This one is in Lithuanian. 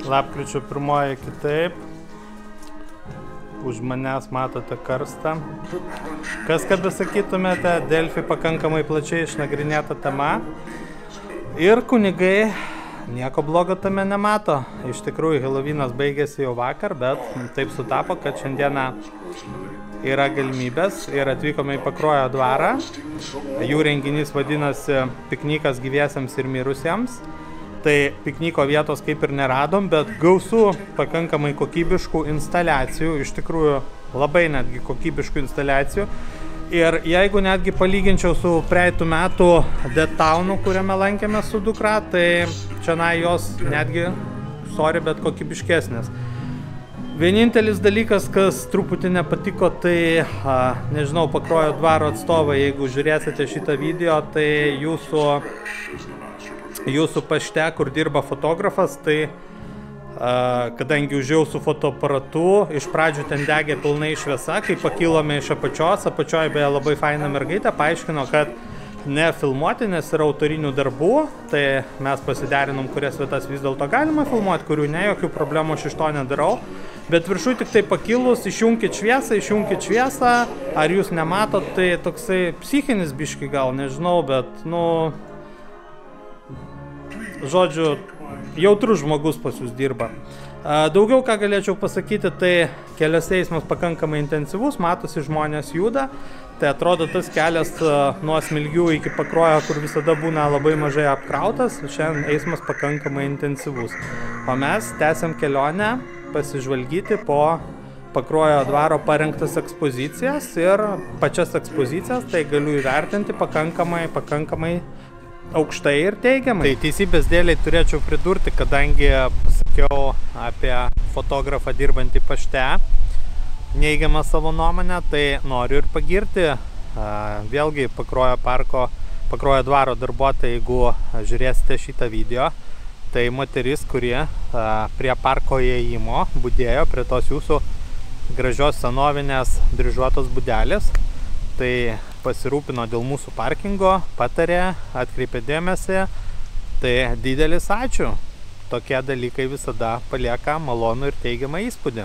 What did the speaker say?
lapkričio 1 kitaip. Už manęs matote karstą. Kas, kad besakytumėte, Delfi pakankamai plačiai išnagrinėta tema. Ir kunigai nieko blogo tame nemato. Iš tikrųjų, Helovynas baigėsi jau vakar, bet taip sutapo, kad šiandieną yra galimybės ir atvykome į Pakruojo dvarą. Jų renginys vadinasi Piknikas gyviesiems ir mirusiems. Tai pikniko vietos kaip ir neradom, bet gausų pakankamai kokybiškų instaliacijų, iš tikrųjų labai netgi kokybiškų instaliacijų. Ir jeigu netgi palyginčiau su praeitų metų Dead Townu, kuriame lankėme su dukra, tai čia jos netgi, sorry, bet kokybiškesnės. Vienintelis dalykas, kas truputį nepatiko, tai, nežinau, Pakruojo dvaro atstovai, jeigu žiūrėsite šitą video, tai jūsų pašte, kur dirba fotografas, tai kadangi užėjau su fotoaparatu, iš pradžių ten degė pilnai šviesa, kai pakilome iš apačioje beje labai faina mergaitė, paaiškino, kad ne filmuoti, nes yra autorinių darbų, tai mes pasiderinom, kurias vietas vis dėlto galima filmuoti, kurių ne, jokių problemų aš iš to nedarau. Bet viršui tik tai pakilus, išjunkit šviesą, ar jūs nematot, tai toksai psichinis biški gal, nežinau, bet, žodžiu, jautrus žmogus pas jūs dirba. Daugiau ką galėčiau pasakyti, tai keliuose eismas pakankamai intensyvus, matosi žmonės juda, tai atrodo tas kelias nuo Smilgių iki Pakruojo, kur visada būna labai mažai apkrautas, šiandien eismas pakankamai intensyvus. O mes tęsiam kelionę pasižvalgyti po Pakruojo dvaro parengtas ekspozicijas ir pačias ekspozicijas, tai galiu įvertinti pakankamai aukštai ir teigiamai. Tai teisybės dėliai turėčiau pridurti, kadangi pasakiau apie fotografą dirbantį pašte neigiamą savo nuomonę, tai noriu ir pagirti vėlgi Pakruojo dvaro darbuotojai, jeigu žiūrėsite šitą video, tai moteris, kurie prie parko įėjimo budėjo prie tos jūsų gražios senovinės dryžuotos būdelės, tai pasirūpino dėl mūsų parkingo, patarė, atkreipė dėmesį, tai didelis ačiū. Tokie dalykai visada palieka malonų ir teigiamą įspūdį.